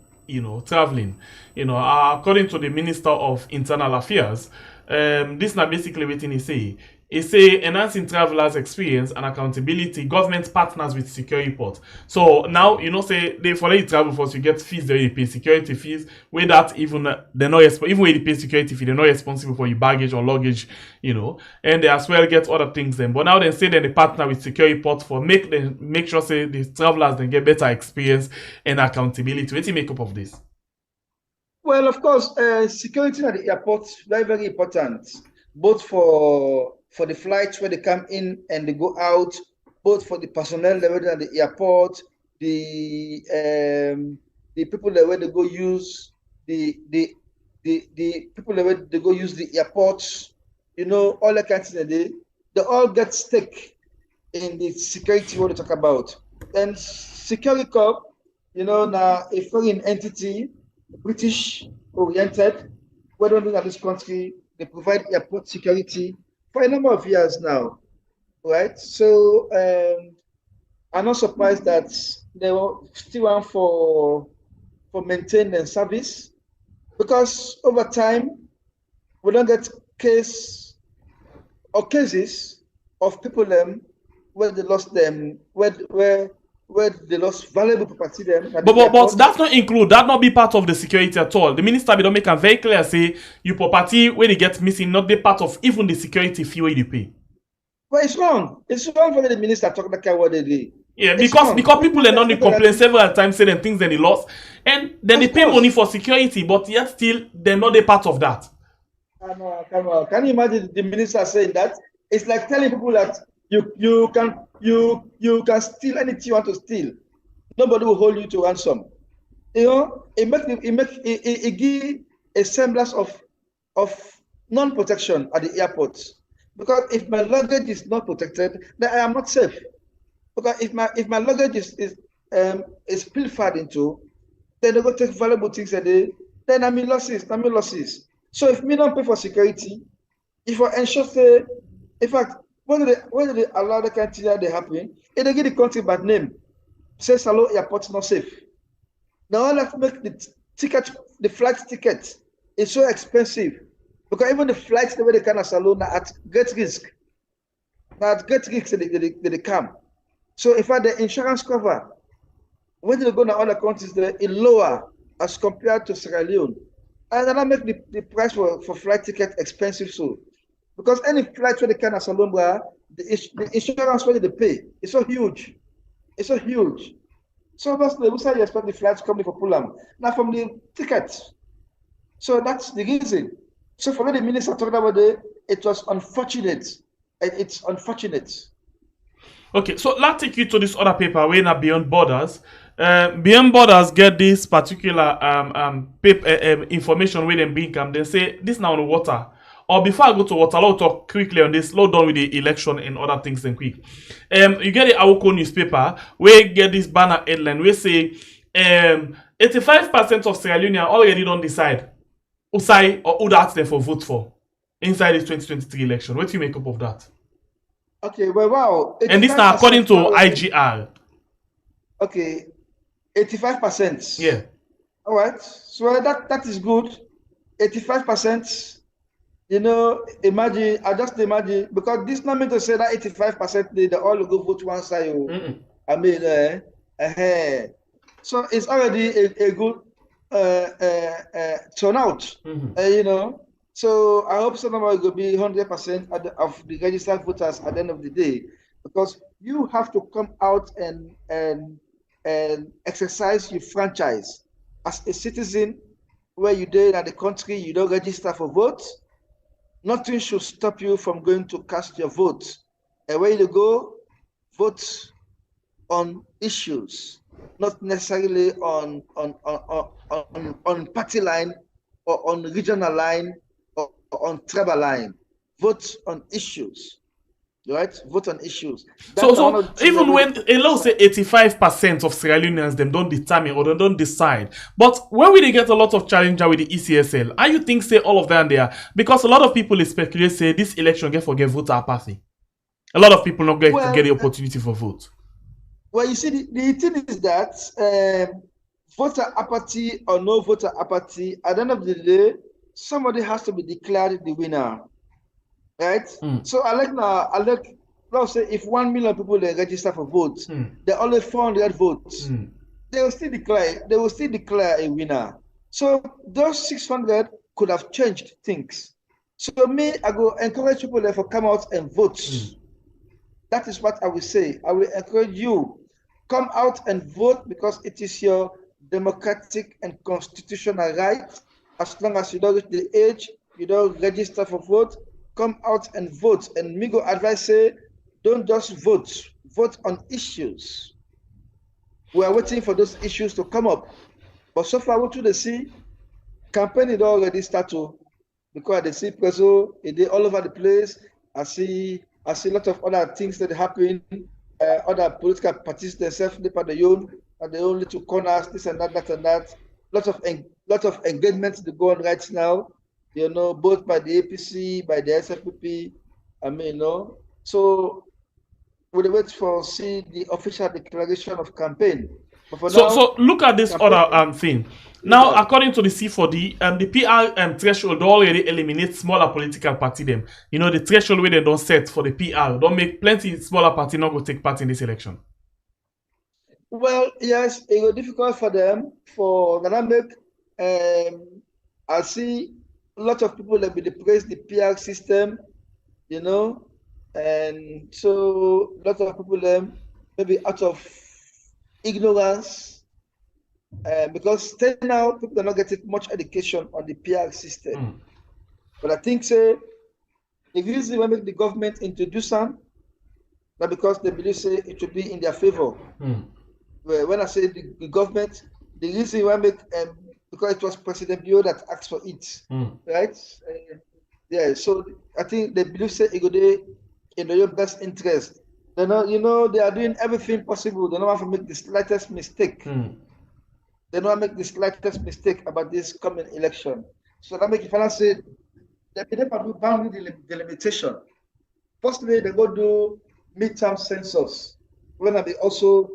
traveling. According to the Minister of Internal Affairs, this now basically what he say. He say enhancing travelers' experience and accountability, government partners with security port. So now say they for you travel first, you get fees that you pay security fees. Where that even they're not even when you pay security fee, they're not responsible for your baggage or luggage, and they as well get other things then. But now they say that they partner with security port for make sure say the travelers then get better experience and accountability. What do you make up of this? Well, of course, security at the airport very, very important, both for the flights where they come in and they go out, both for the personnel level at the airport, the people that where they go use the people that where they go use the airports, all the kinds of things they all get stake in the security what they talk about. And Security Corp, now a foreign entity, British oriented, where they at this country, they provide airport security for a number of years now, right? So I'm not surprised that they will still want for maintenance service because over time we don't get cases of people where they lost them, where they lost valuable property them. But that's not be part of the security at all. The minister don't make a very clear say your property when it gets missing not be part of even the security fee where you pay. Well, it's wrong. It's wrong for the minister talking about what they do. Yeah, because people are not complain several times saying things then they lost, and then they pay money for security, but yet still they're not a part of that. Come on. Can you imagine the minister saying that? It's like telling people that you can steal anything you want to steal. Nobody will hold you to ransom. It give a semblance of non-protection at the airport. Because if my luggage is not protected, then I am not safe. Because if my luggage is pilfered into, then they go take valuable things and they then I mean losses. So if me don't pay for security, if I ensure say, in fact, when they allow the country that they happen, if they give the country bad name, say Salone airport not safe. Now let's make the flight ticket is so expensive because even the flights the way they can of Salone are at great risk. Now at great risk they come. So in fact the insurance cover, when they go to other countries, they is lower as compared to Sierra Leone. And then I make the price for flight ticket expensive so. Because any flight where they can at Salone, the insurance where they pay is so huge. It's so huge. So obviously, we say you expect the flights coming for Pulam, not from the tickets. So that's the reason. So for the minister talking about it was unfortunate. It's unfortunate. Okay, so let's take you to this other paper, way now Beyond Borders. Beyond Borders get this particular paper, information where them bring them. They say this now on the water. Or before I go to water, I'll talk quickly on this. Slow down with the election and other things then quick. You get the Awoko newspaper where you get this banner headline where say 85% of Sierra Leoneans already don't decide who side or who to ask them for vote for inside this 2023 election. What do you make up of that? Okay, well, wow. And this now according to IGR. Okay, 85%. Yeah. All right. So that is good. 85%. You know, I just imagine, because this not mean to say that 85% they all go vote one side. I mean, so it's already a good turnout, you know. So I hope some of it will be 100% of the registered voters at the end of the day, because you have to come out and exercise your franchise as a citizen where you did at the country, you don't register for votes. Nothing should stop you from going to cast your vote. And where you go, vote on issues, not necessarily on party line or on regional line or on tribal line. Vote on issues. Right? Vote on issues. So even when allow say 85% of Sierra Leoneans them don't determine or they don't decide, but when we get a lot of challenger with the ECSL, are you think say all of them there? Because a lot of people speculate say this election get voter apathy. A lot of people not get the opportunity for vote. Well, you see, the thing is that voter apathy or no voter apathy, at the end of the day, somebody has to be declared the winner. Right? So let's say if 1 million people they register for votes, there are only 400 votes. They will still declare a winner. So those 600 could have changed things. So me, I go encourage people to come out and vote. That is what I will say. I will encourage you, come out and vote because it is your democratic and constitutional right. As long as you don't reach the age, you don't register for vote, come out and vote. And me go advise say, don't just vote, vote on issues. We are waiting for those issues to come up. But so far, what do they see? Campaign is already started because they see preso, it all over the place. I see a lot of other things that happen. Other political parties themselves, they are the own little corners, this and that, that and that. Lot of engagements that go on right now. You know, both by the APC, by the SFPP, I mean, you know. So we wait for see the official declaration of campaign. So look at this other thing. Now, according to the C4D, the PR threshold already eliminates smaller political party them. You know, the threshold where they don't set for the PR don't make plenty smaller party not go take part in this election. Well, yes, it was difficult for them. For Nanamek, I see a lot of people that will praise the PR system, you know, and so a lot of people maybe out of ignorance, because still now people are not getting much education on the PR system. But I think the reason why make the government introduce them, not because they believe say it should be in their favor. When I say the government, the reason why make because it was President Bio that asked for it, right? Yeah, so I think they believe say it go in your best interest. They know, you know, they are doing everything possible. They don't want to make the slightest mistake. they don't make the slightest mistake about this coming election. So that make finance say they do boundary delimitation. Firstly, they go do midterm census, when they also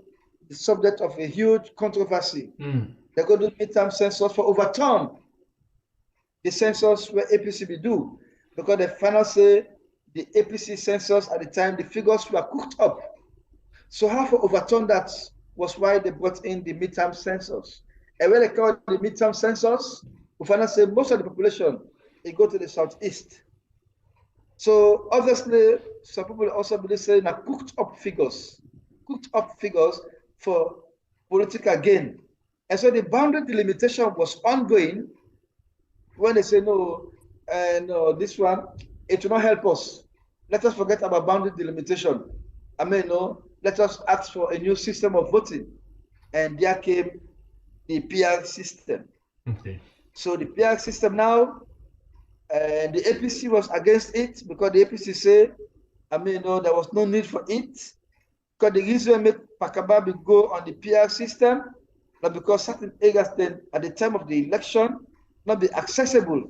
the subject of a huge controversy. They go do midterm census for overturn the census where APC be do, because the final say the APC census at the time the figures were cooked up. So how to overturn that was why they brought in the midterm census. And when they call the midterm census, we find out say most of the population they go to the southeast. So obviously, some people also believe saying that cooked up figures for political gain. And so the boundary delimitation was ongoing when they say no, no, this one, it will not help us. Let us forget about boundary delimitation. I mean, no, let us ask for a new system of voting. And there came the PR system. Okay. So the PR system now, the APC was against it because the APC say, I mean, no, there was no need for it. Because the reason make Pakababi go on the PR system, not because certain areas then at the time of the election not be accessible.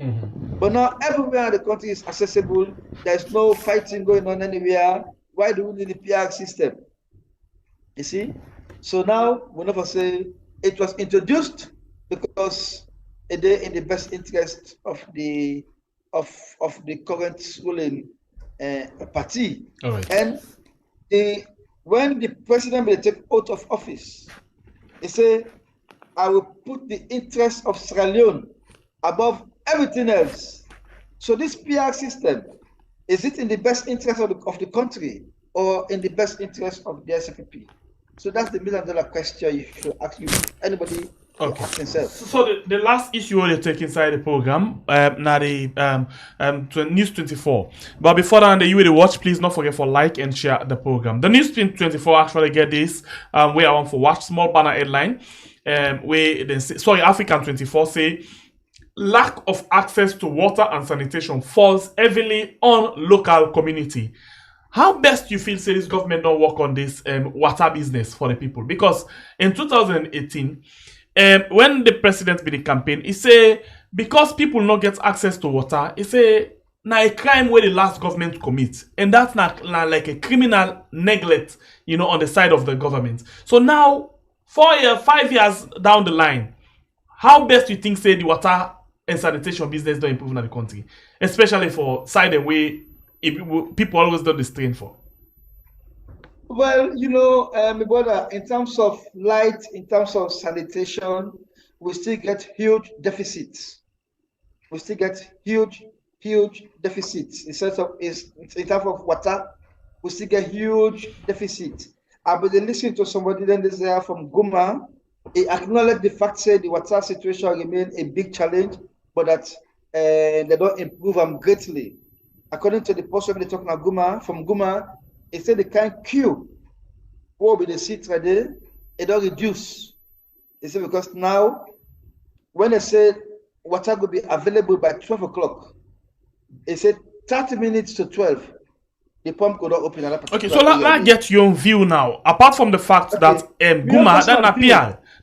But now everywhere in the country is accessible. There's no fighting going on anywhere. Why do we need the PR system? You see? So now we never say it was introduced because it is in the best interest of the current ruling party. Right. And when the president will take oath of office, he say, I will put the interest of Sierra Leone above everything else. So this PR system, is it in the best interest of the country or in the best interest of the SFP? So that's the $1 million question you should ask anybody. Okay. So the last issue we'll take inside the program, now the News 24. But before that, the you will watch, please don't forget for like and share the program. The News 24 actually get this where I want for watch small banner headline. African 24 say lack of access to water and sanitation falls heavily on local community. How best you feel say this government don't work on this water business for the people? Because in 2018, when the president be the campaign, he say because people not get access to water, he say now a crime where the last government commit, and that's not like a criminal neglect, you know, on the side of the government. So now 5 years down the line, how best you think say the water and sanitation business don't improve in the country, especially for side and way people always do the strain for? Well, you know, my brother, in terms of light, in terms of sanitation, we still get huge deficits. We still get huge deficits. In terms of water, we still get huge deficits. I've been listening to somebody then this there from Guma. He acknowledged the fact that the water situation remains a big challenge, but that they don't improve them greatly. According to the person they're talking about Guma, from Guma, he said the kind queue will be the seat right there, it don't reduce. He said because now, when they say water will be available by 12 o'clock, he said 30 minutes to 12, the pump could not open. Okay, so let's get your view now. Apart from the fact that Guma, that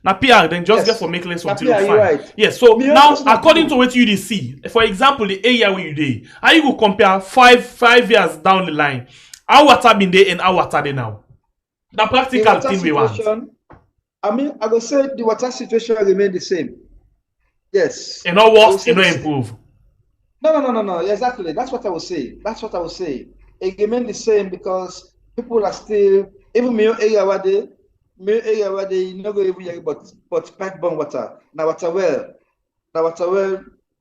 Napier, then just get for make less until you find. Right. Yes, so now according to what you see, for example, the area where you dey, how you go compare five years down the line, how water been there and how water there now? The practical thing we want. I mean, I go say the water situation remain the same. Yes. And not worse, it not improve. No. Exactly. That's what I would say. It remain the same because people are still, even my area where they you know go every year but pipe bomb water. Now water well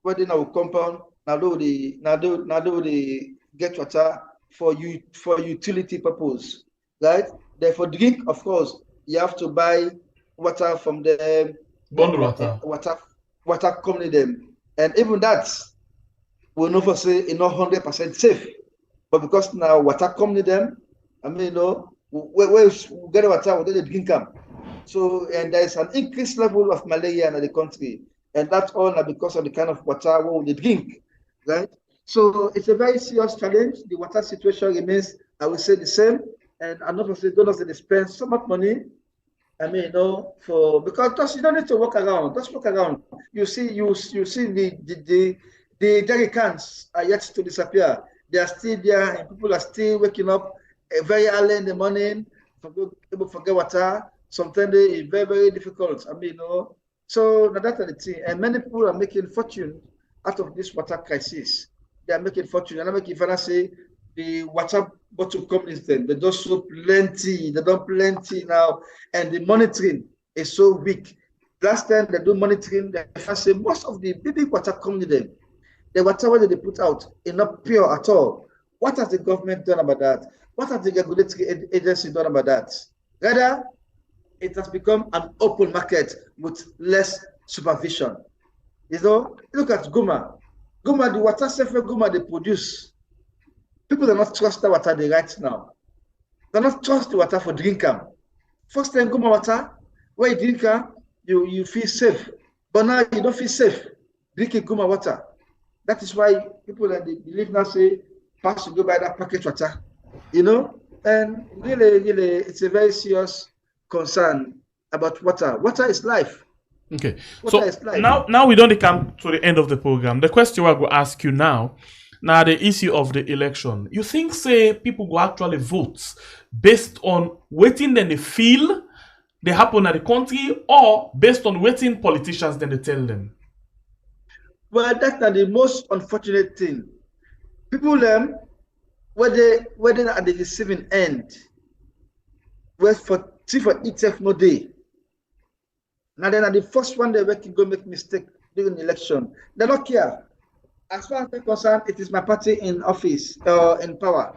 where they now compound now do the get water for utility purpose, right? Therefore drink, of course, you have to buy water from the water company them, and even that will never say it's not 100% safe. But because now water company them, I mean, you know, we get water, we drink them. So, and there is an increased level of malaria in the country, and that's all because of the kind of water we drink, right? So it's a very serious challenge. The water situation remains, I would say, the same. And another say donors they spend so much money I mean, because just, you don't need to walk around. Just walk around. You see the jerry cans are yet to disappear. They are still there, and people are still waking up very early in the morning. People forget water. Sometimes it's very, very difficult. I mean, so that's the thing. And many people are making fortune out of this water crisis. They are making fortune. And if I say the water bottle companies, then they just so plenty. They don't plenty now, and the monitoring is so weak. Last time they do monitoring, they say most of the big water companies, then the water they put out is not pure at all. What has the government done about that? What has the regulatory agency done about that? Rather, it has become an open market with less supervision. Look at Guma. Guma, the water safer Guma they produce. People do not trust the water they right now. They do not trust the water for drinking. First time Guma water, where you drink, you feel safe. But now you don't feel safe drinking Guma water. That is why people that they believe now say, pass to go buy that packet water. And really, it's a very serious concern about water. Water is life. Okay. Water So now we don't come to the end of the program. The question I go ask you now the issue of the election. You think say people go actually vote based on waiting then they feel they happen at the country, or based on waiting politicians then they tell them? Well, that's not the most unfortunate thing. People when they are at the receiving end, wait for itself no day. Now then are the first one they can go make mistake during the election. They don't care. As far as they're concerned, it is my party in office or in power.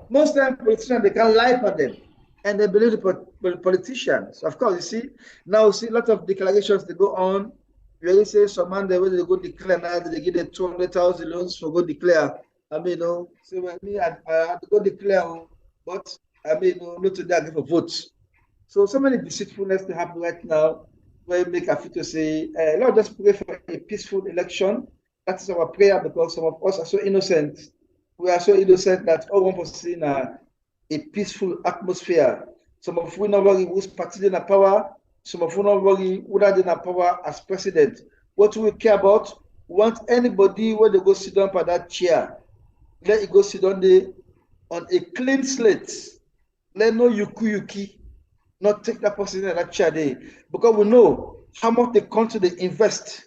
Most times politicians they can lie for them, and they believe the politicians. Of course, you see now a lot of declarations they go on. You already say some man they go declare now they give them 200,000 loans for go declare. I mean, so I have to go declare, but I mean, not today I give for votes. So many deceitfulness to happen right now. Where we make a fit to say, Lord, just pray for a peaceful election. That is our prayer, because some of us are so innocent. We are so innocent that all want to see in a peaceful atmosphere. Some of we not worry who's party in power. Some of we not worry who are in power as president. What we care about, we want anybody when they go sit down by that chair, let it go sit down there on a clean slate. Let no yuki, not take that person in that chair there, because we know how much the country they invest.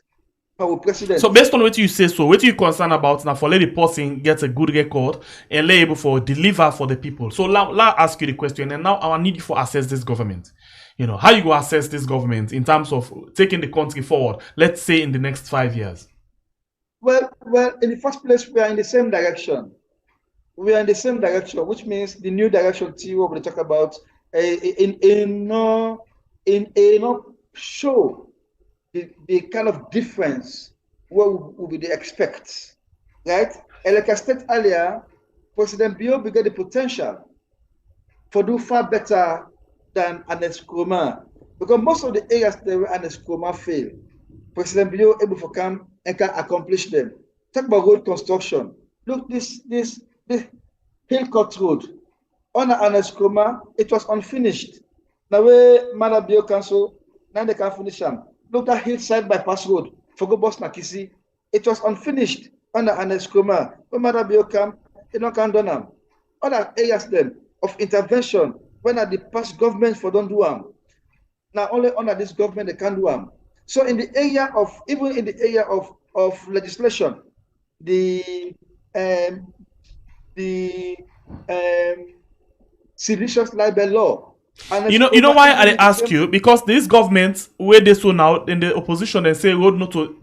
President. So based on what you say, what you concerned about now for let the person get a good record and let able for deliver for the people. So now ask you the question, and now I need you for assess this government. How you go assess this government in terms of taking the country forward, let's say in the next 5 years? Well, in the first place, we are in the same direction. We are in the same direction, which means the new direction T we talk about show the kind of difference what would be the expect, right? And like I said earlier, President Bio got the potential for do far better than an Eskroma, because most of the areas that were an Eskroma fail, President Bio able to come and can accomplish them. Talk about road construction. Look, this Hillcourt Road on an Eskroma, it was unfinished. Now where Mada Bio Council, now they can finish them. Look at Hillside Bypass Road for go Bos Nakisi. It was unfinished under an Eskroma. When Mada Bio come, it don't can done. Other areas then of intervention when at the past government for don't do them. Now only under this government they can do them. So in the area of legislation, the seditious libel law. You know why I ask you? Because this government, where they so now in the opposition and say road not to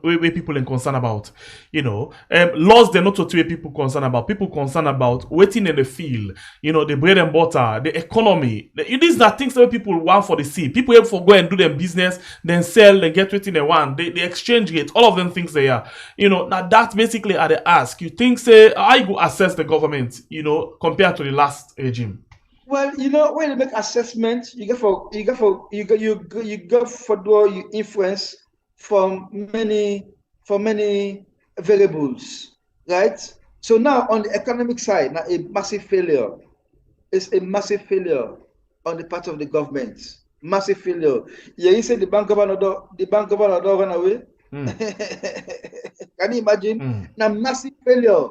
where people are concerned about. Laws they're not to where people concerned about. People concerned about waiting in the field. The bread and butter, the economy. These are things that people want for the sea. People have for go and do their business, then sell, then get what they want. The exchange rate, all of them things they are. Now that's basically at the ask. You think say I go assess the government, compared to the last regime? Well, when you make assessment, you go for influence from many variables, right? So now on the economic side, now a massive failure. It's a massive failure on the part of the government. Massive failure. Yeah, you said the bank governor don't run away. Can you imagine? Now, massive failure.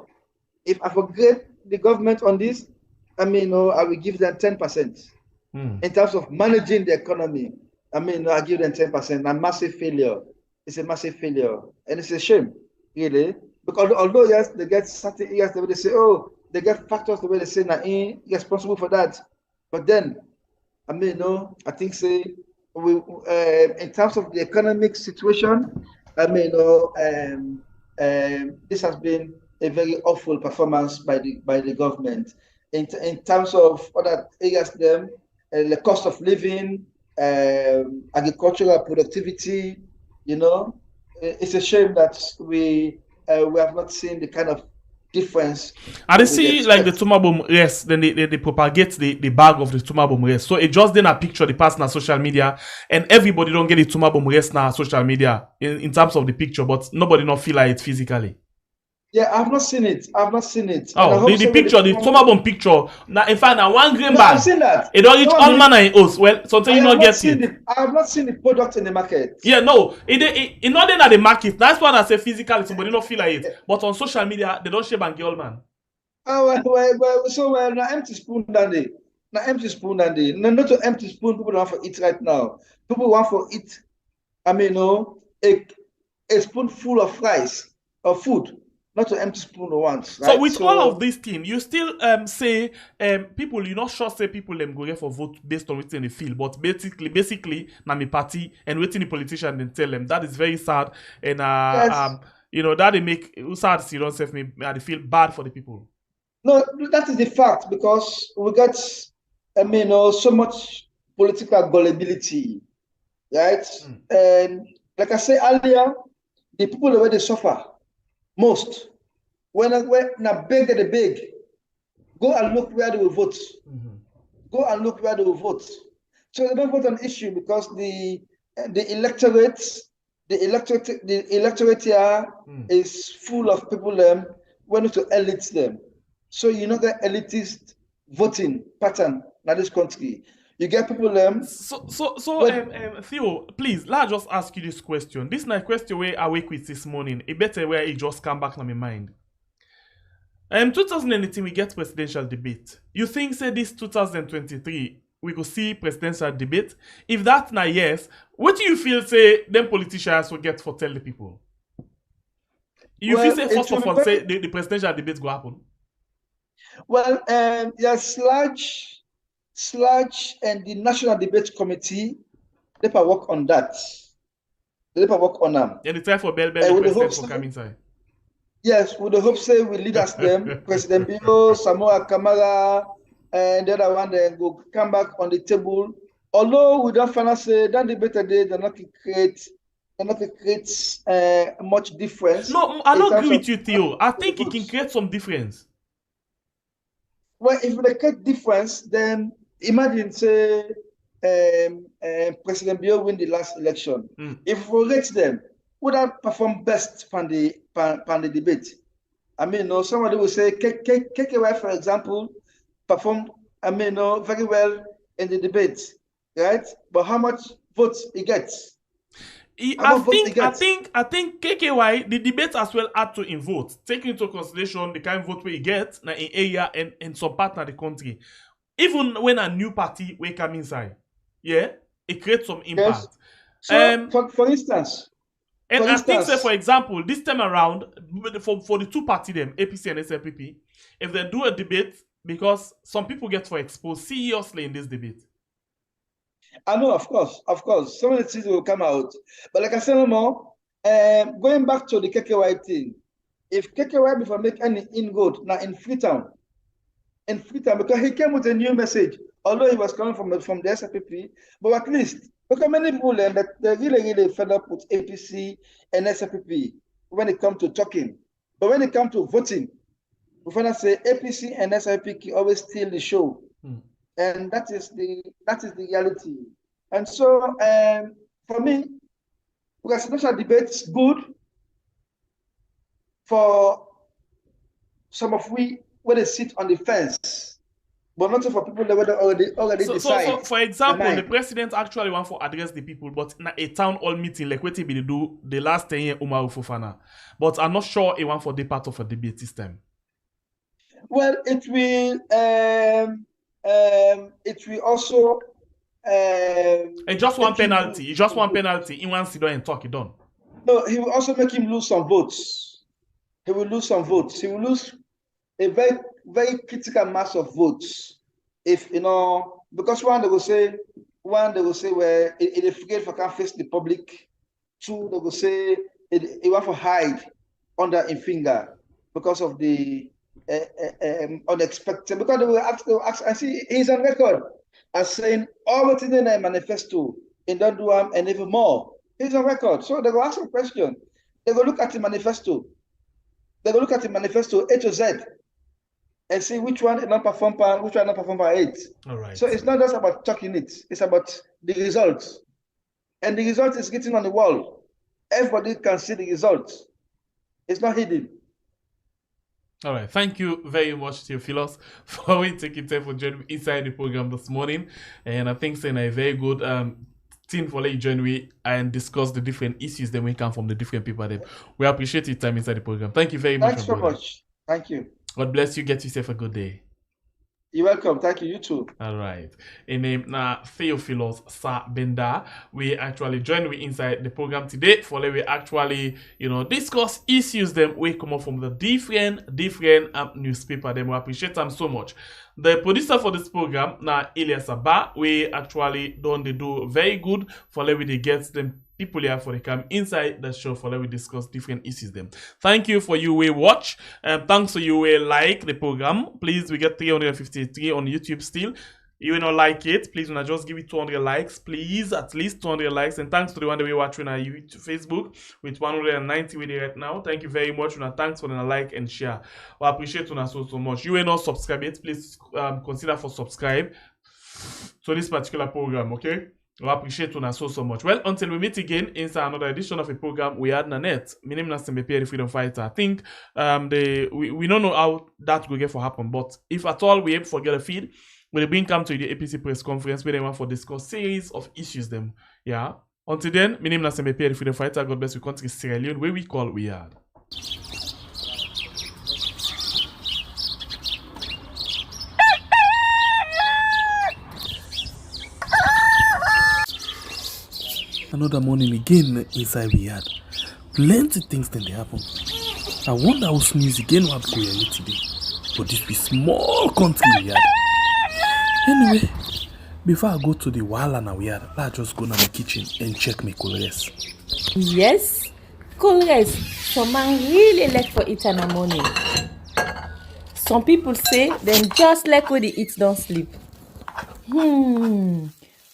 If I forget the government on this, I mean, I will give them 10%. In terms of managing the economy, I mean, I give them 10%. A massive failure. It's a massive failure. And it's a shame, really. Because although, yes, they get certain areas the way they say, oh, they get factors the way they say, now, responsible for that. But then, I mean, I think, say, in terms of the economic situation, I mean, this has been a very awful performance by the government. In terms of other areas, the cost of living, agricultural productivity, it's a shame that we have not seen the kind of difference. And they see like the Tumabum rest, then they propagate the bag of the Tumabum rest. So it just then a picture the pass na social media, and everybody don't get the Tumabum rest na social media in terms of the picture, but nobody not feel like it physically. Yeah, I've not seen it. Oh, the picture, the Tumabum picture. Now, in fact, now 1 green bag. I've seen that. It don't reach all manner in us. Well, something you not get it. I have not seen the product in the market. Yeah, no, it not then at the market. That's why I say physically, somebody not feel like it. But on social media, they don't share and girl man. So now empty spoon that day. Now empty spoon that day. No, not an empty spoon. People don't want for eat right now. People want for eat. I mean, a spoonful of rice or food. Not to empty spoon once. Right? So with all of these things, you still say people, you not sure say people them go get for vote based on what's in the field, but basically na me party and waiting the politician then tell them that is very sad and yes. That they make sad you don't say me they feel bad for the people. No, that is the fact because we got so much political gullibility, right? And like I said earlier, the people already suffer. Most. When I beg they beg, go and look where they will vote. Go and look where they will vote. So they don't vote on issue because the electorate here is full of people wanting to elite them. So you know the elitist voting pattern in this country. You get people Theo, please, let's just ask you this question. This is a question where I wake with this morning. A better where it just come back to my mind. 2018 we get presidential debate. You think say this 2023 we could see presidential debate? If that's not yes, what do you feel say them politicians will get for tell the people? You feel say first of all say the presidential debate go happen? Well, yes, Sludge and the National Debate Committee, they can work on that. They can work on them. And the time for Bell the president for coming inside. Yes, with the hope say we lead us them, President Bio, Samoa Kamara, and the other one then go come back on the table. Although we don't find say that debate today, they're not create much difference. No, I don't agree with you, Theo. I think it can create some difference. Well, if they create difference, then imagine say President Bio win the last election. If we rate them, would have performed best from the debate? I mean, somebody will say KKY, for example, performed very well in the debate, right? But how much votes he gets? I think KKY, the debate as well had to in vote, taking into consideration the kind of vote we get in area and some part of the country. Even when a new party will come inside, yeah, it creates some impact. Yes. So, for instance, I think, say, for example, this time around, for the two parties, them, APC and SLPP, if they do a debate, because some people get for exposed seriously in this debate. I know, of course. Some of the things will come out. But like I said no more, going back to the KKY thing, if KKY before make any inroad now in Freetown, because he came with a new message, although he was coming from the SLPP, but at least because many people that they're really fed up with APC and SLPP when it comes to talking. But when it comes to voting, we find out say APC and SLPP always steal the show. And that is the reality. And so for me, presidential debates good for some of we when they sit on the fence. but not for people that already So decide. for example, the president actually want to address the people, but in a town hall meeting, like what he be do the last 10 years, Umaru Fofana. But I'm not sure he want for the part of a debate system. Well, it will also. And just one penalty. He just one penalty. He wants to do and talk it done. No, he will also make him lose some votes. He will lose some votes. He will lose a very, very critical mass of votes. If because one they will say where it forget for can't face the public. Two, they will say it want to hide under a finger because of the unexpected. Because they will ask. I see he's on record as saying all what's in the manifesto and don't do and even more. He's on record. So they will ask a question. They will look at the manifesto. They will look at the manifesto A to Z and see which one not perform by 8. All right. So it's not just about talking it, it's about the results. And the result is getting on the wall. Everybody can see the results. It's not hidden. All right. Thank you very much, Theophilos, for taking time for joining me inside the program this morning. And I think it's a very good thing for late January and discuss the different issues that we come from the different people. That we appreciate your time inside the program. Thank you very much. Thanks so much. Thank you. God bless you. Get yourself a good day. You're welcome. Thank you. You too. All right. In name na Theophilos Benda. We actually join we inside the program today for we actually discuss issues them we come up from the different newspaper. Them we appreciate them so much. The producer for this program na Elias Abba. We actually they do very good for we they get them people here for the come inside the show for we discuss different issues them. Thank you for you we watch and thanks for you we like the program. Please, we get 353 on YouTube still. You not like it, please wanna just give it 200 likes, please, at least 200 likes. And thanks to the one that we watching on YouTube, Facebook with 190 with it right now. Thank you very much. Thanks for the like and share. We appreciate you so much. You will not subscribe yet, please consider for subscribe to this particular program, okay? We appreciate you so much. Well, until we meet again inside another edition of a program we had Nanette. My name is Nasembe, the Freedom Fighter. I think we don't know how that will get for happen, but if at all we able to get a feed, we'll bring come to the APC press conference where they want for discuss series of issues them. Yeah. Until then, my name is Nasembe, the Freedom Fighter. God bless you. Country Sierra Leone, where we call we had. Another morning again inside we had. Plenty things then they happen. I wonder how sneeze again what go here today. But this be small country we had. Anyway, before I go to the Wahala we had, let's just go to the kitchen and check my colors. Yes, colors. Some man really like for eat in the morning. Some people say them just like when they eat don't sleep.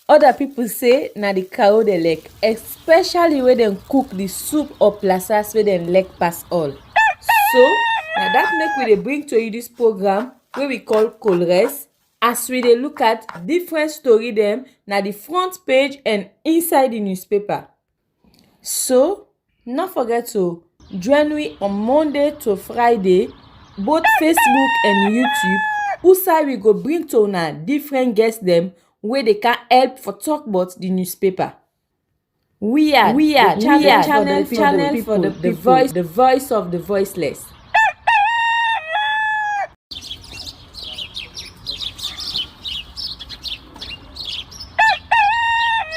Other people say na the cow they like, especially when they cook the soup or plasas where they like pass all. So now that make we dey bring to you this program where we call Colres, as we dey look at different story them na the front page and inside the newspaper. So not forget to join me on Monday to Friday, both Facebook and YouTube. Usai we go bring to una different guests them where they can help for talk about the newspaper. We are channel for the people, the voice of the voiceless.